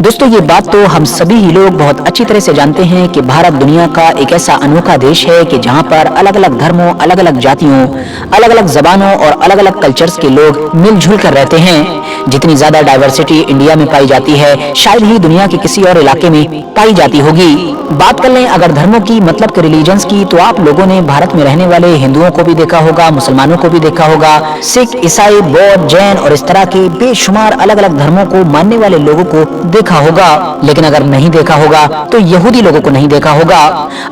दोस्तों ये बात तो हम सभी ही लोग बहुत अच्छी तरह से जानते हैं कि भारत दुनिया का एक ऐसा अनोखा देश है कि जहाँ पर अलग अलग धर्मों, अलग अलग जातियों, अलग अलग जबानों और अलग अलग कल्चर्स के लोग मिलजुल कर रहते हैं। जितनी ज्यादा डाइवर्सिटी इंडिया में पाई जाती है शायद ही दुनिया के किसी और इलाके में पाई जाती होगी। बात कर लें अगर धर्मों की मतलब के रिलीजन्स की, तो आप लोगों ने भारत में रहने वाले हिंदुओं को भी देखा होगा, मुसलमानों को भी देखा होगा, सिख, ईसाई, बौद्ध, जैन और इस तरह के बेशुमार अलग अलग धर्मों को मानने वाले लोगों को देखा होगा। लेकिन अगर नहीं देखा होगा तो यहूदी लोगों को नहीं देखा होगा।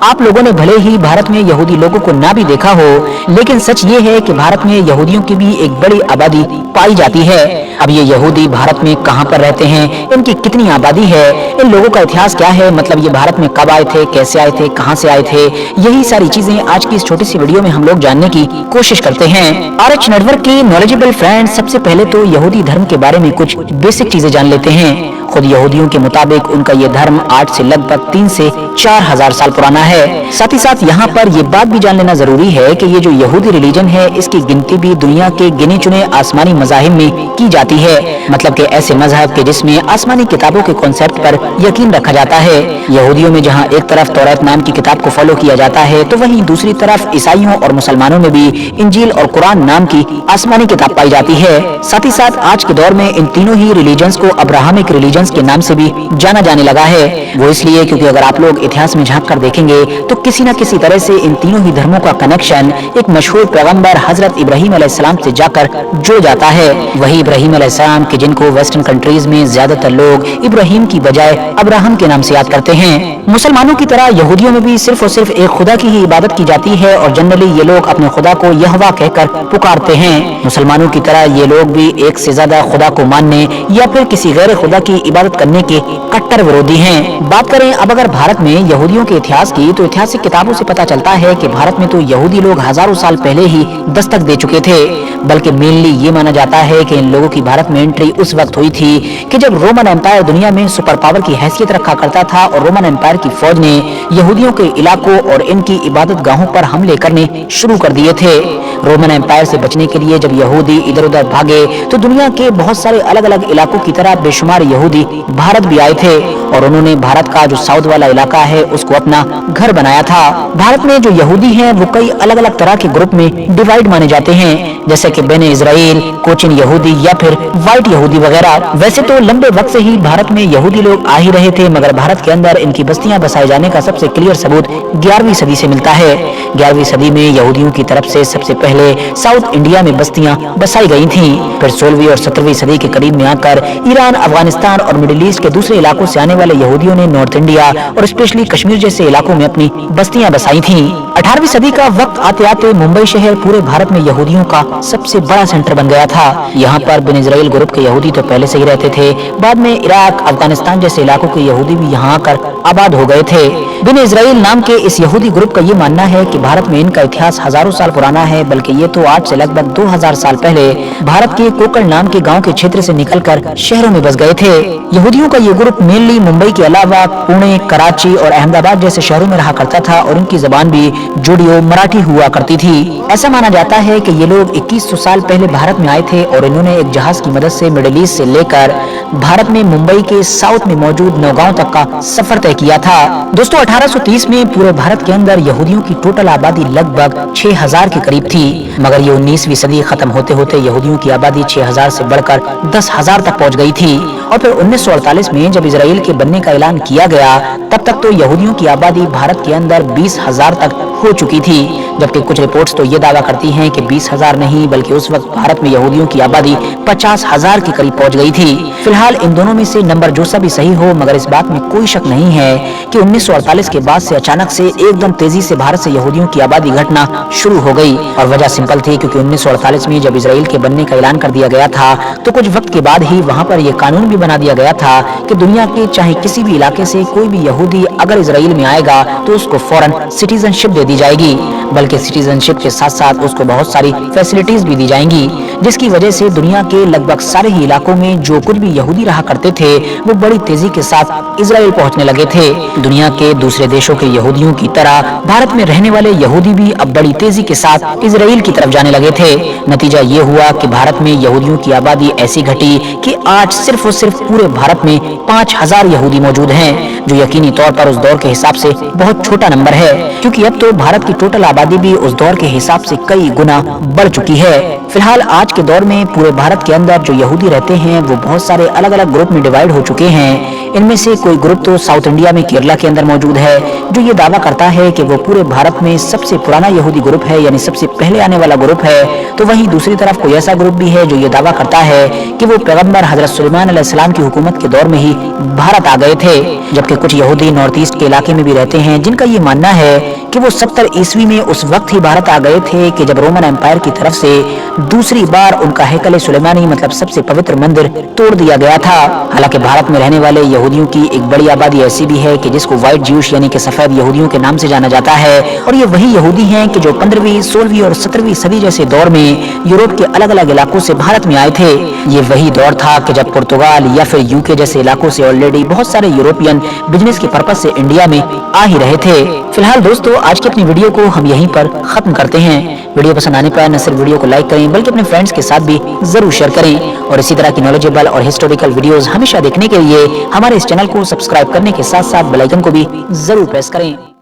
आप लोगों ने भले ही भारत में यहूदी लोगों को ना भी देखा हो, लेकिन सच ये है कि भारत में यहूदियों की भी एक बड़ी आबादी पाई जाती है। अब ये यहूदी भारत में कहां पर रहते हैं, इनकी कितनी आबादी है, इन लोगों का इतिहास क्या है, मतलब ये भारत में कब आए थे, कैसे आए थे, कहां से आए थे, यही सारी चीजें आज की इस छोटी सी वीडियो में हम लोग जानने की कोशिश करते हैं। RH नेटवर्क के नॉलेजेबल फ्रेंड, सबसे पहले तो यहूदी धर्म के बारे में कुछ बेसिक चीजें जान लेते हैं। खुद यहूदियों के मुताबिक उनका ये धर्म आज से लगभग 3 से 4 हजार साल पुराना है। साथ ही साथ यहाँ पर ये बात भी जान लेना जरूरी है कि ये जो यहूदी रिलीजन है, इसकी गिनती भी दुनिया के गिने चुने आसमानी मज़ाहिब में की जाती है। मतलब कि ऐसे मजहब के जिसमें आसमानी किताबों के कॉन्सेप्ट पर यकीन रखा जाता है। यहूदियों में जहाँ एक तरफ तौरात नाम की किताब को फॉलो किया जाता है, तो वहीं दूसरी तरफ ईसाइयों और मुसलमानों में भी इंजील और कुरान नाम की आसमानी किताब पाई जाती है। साथ ही साथ आज के दौर में इन तीनों ही रिलीजन्स को अब्राहमिक रिलीजन के नाम से भी जाना जाने लगा है। वो इसलिए क्योंकि अगर आप लोग इतिहास में झांक कर देखेंगे तो किसी न किसी तरह से इन तीनों ही धर्मों का कनेक्शन एक मशहूर पैगंबर हजरत इब्राहिम अलैहिस्सलाम से जाकर जुड़ जाता है। वही इब्राहिम अलैहिस्सलाम के जिनको वेस्टर्न कंट्रीज में ज्यादातर लोग इब्राहिम की बजाय अब्राहम के नाम से याद करते हैं। मुसलमानों की तरह यहूदियों में भी सिर्फ और सिर्फ एक खुदा की ही इबादत की जाती है और जनरली ये लोग अपने खुदा को यहवा कहकर पुकारते हैं। मुसलमानों की तरह ये लोग भी एक से ज्यादा खुदा को मानने या फिर किसी गैर खुदा की इबादत करने के कट्टर विरोधी हैं। बात करें अब अगर भारत में यहूदियों के इतिहास की, तो ऐतिहासिक किताबों से पता चलता है कि भारत में तो यहूदी लोग हजारों साल पहले ही दस्तक दे चुके थे। बल्कि मेनली ये माना जाता है कि इन लोगों की भारत में एंट्री उस वक्त हुई थी कि जब रोमन एम्पायर दुनिया में सुपर पावर की हैसियत रखा करता था और रोमन एम्पायर की फौज ने यहूदियों के इलाकों और इनकी इबादत गाहों पर हमले करने शुरू कर दिए थे। रोमन एम्पायर से बचने के लिए जब यहूदी इधर उधर भागे तो दुनिया के बहुत सारे अलग अलग इलाकों की तरह बेशुमार यहूदी भारत भी आए थे और उन्होंने भारत का जो साउथ वाला इलाका है उसको अपना घर बनाया था। भारत में जो यहूदी हैं वो कई अलग अलग तरह के ग्रुप में डिवाइड माने जाते हैं, जैसे कि बेने इजराइल, कोचिन यहूदी या फिर व्हाइट यहूदी वगैरह। वैसे तो लंबे वक्त से ही भारत में यहूदी लोग आ ही रहे थे, मगर भारत के अंदर इनकी बस्तियां बसाए जाने का सबसे क्लियर सबूत 11वीं सदी से मिलता है। 11वीं सदी में यहूदियों की तरफ से सबसे पहले साउथ इंडिया में बस्तियां बसाई गई थी। फिर 16वीं और 17वीं सदी के करीब में आकर ईरान, अफगानिस्तान और मिडिल ईस्ट के दूसरे इलाकों से आने वाले यहूदियों ने नॉर्थ इंडिया और स्पेशली कश्मीर जैसे इलाकों में अपनी बस्तियां बसाई थी। 18वीं सदी का वक्त आते आते मुंबई शहर पूरे भारत में यहूदियों का सबसे बड़ा सेंटर बन गया था। यहाँ पर बिन इजराइल ग्रुप के यहूदी तो पहले से ही रहते थे, बाद में इराक, अफगानिस्तान जैसे इलाकों के यहूदी भी यहाँ आकर आबाद हो गए थे। बिन इजराइल नाम के इस यहूदी ग्रुप का ये मानना है कि भारत में इनका इतिहास हजारों साल पुराना है, बल्कि ये तो आज से लगभग 2000 साल पहले भारत के कोकण नाम के गांव के क्षेत्र से निकलकर शहरों में बस गए थे। यहूदियों का ये ग्रुप मेनली मुंबई के अलावा पुणे, कराची और अहमदाबाद जैसे शहरों में रहा करता था और इनकी जबान भी जुडियो मराठी हुआ करती थी। ऐसा माना जाता है कि ये लोग 2100 साल पहले भारत में आए थे और इन्होंने एक जहाज की मदद से मिडिल ईस्ट से लेकर भारत में मुंबई के साउथ में मौजूद नौगांव तक का सफर तय किया था। दोस्तों 1830 में पूरे भारत के अंदर यहूदियों की टोटल आबादी लगभग 6000 के करीब थी, मगर ये 19वीं सदी खत्म होते होते यहूदियों की आबादी 6000 से बढ़कर 10,000 तक पहुंच गई थी। और फिर 1948 में जब इजराइल के बनने का ऐलान किया गया, तब तक तो यहूदियों की आबादी भारत के अंदर 20,000 तक हो चुकी थी, जबकि कुछ रिपोर्ट्स तो ये दावा करती हैं कि 20,000 नहीं बल्कि उस वक्त भारत में यहूदियों की आबादी 50,000 के करीब पहुंच गई थी। फिलहाल इन दोनों में से नंबर जो सा भी सही हो, मगर इस बात में कोई शक नहीं है कि 1948 के बाद से अचानक से एकदम तेजी से भारत से यहूदियों की आबादी घटना शुरू हो गई। और वजह सिंपल थी, क्योंकि 1948 में जब इजराइल के बनने का ऐलान कर दिया गया था, तो कुछ वक्त के बाद ही वहां पर यह कानून भी बना दिया गया था कि दुनिया के चाहे किसी भी इलाके से कोई भी यहूदी अगर इजराइल में आएगा तो उसको फौरन सिटीजनशिप दे दी जाएगी। बल्कि सिटीजनशिप के साथ साथ उसको बहुत सारी फैसिलिटीज भी दी जाएंगी, जिसकी वजह से दुनिया के लगभग सारे ही इलाकों में जो कुछ भी यहूदी रहा करते थे वो बड़ी तेजी के साथ इजराइल पहुंचने लगे थे। दुनिया के दूसरे देशों के यहूदियों की तरह भारत में रहने वाले यहूदी भी अब बड़ी तेजी के साथ इजराइल की तरफ जाने लगे थे। नतीजा ये हुआ कि भारत में यहूदियों की आबादी ऐसी घटी कि आज सिर्फ और सिर्फ पूरे भारत में 5000 यहूदी मौजूद हैं, जो यकीनी तौर पर उस दौर के हिसाब से बहुत छोटा नंबर है, क्योंकि अब तो भारत की टोटल आबादी भी उस दौर के हिसाब से कई गुना बढ़ चुकी है। फिलहाल आज के दौर में पूरे भारत के अंदर जो यहूदी रहते हैं वो बहुत सारे अलग अलग ग्रुप में डिवाइड हो चुके हैं। इनमें से कोई ग्रुप तो साउथ इंडिया में केरला के अंदर मौजूद है, जो ये दावा करता है कि वो पूरे भारत में सबसे पुराना यहूदी ग्रुप है, यानी सबसे पहले आने वाला ग्रुप है। तो वहीं दूसरी तरफ कोई ऐसा ग्रुप भी है जो ये दावा करता है कि वो पैगंबर हजरत सुलेमान अलैहिस्सलाम की हुकूमत के दौर में ही भारत आ गए थे। जबकि कुछ यहूदी नॉर्थ ईस्ट के इलाके में भी रहते हैं जिनका ये मानना है कि वो 70 ईस्वी में उस वक्त ही भारत आ गए थे कि जब रोमन एम्पायर की तरफ से दूसरी बार उनका हैकल सुलेमानी मतलब सबसे पवित्र मंदिर तोड़ दिया गया था। हालांकि भारत में रहने वाले यहूदियों की एक बड़ी आबादी ऐसी भी है कि जिसको व्हाइट ज्यूश यानी कि सफेद यहूदियों के नाम से जाना जाता है, और ये वही यहूदी हैं कि जो 15वीं, 16वीं और 17वीं सदी जैसे दौर में यूरोप के अलग अलग इलाकों से भारत में आए थे। ये वही दौर था कि जब पुर्तगाल या फिर यूके जैसे इलाकों से ऑलरेडी बहुत सारे यूरोपियन बिजनेस के पर्पज से इंडिया में आ ही रहे थे। फिलहाल दोस्तों आज की अपनी वीडियो को हम यहीं पर खत्म करते हैं। वीडियो पसंद आने पर न सिर्फ वीडियो को लाइक करें बल्कि अपने फ्रेंड्स के साथ भी जरूर शेयर करें, और इसी तरह की नॉलेजेबल और हिस्टोरिकल वीडियोस हमेशा देखने के लिए हमारे इस चैनल को सब्सक्राइब करने के साथ साथ बेल आइकन को भी जरूर प्रेस करें।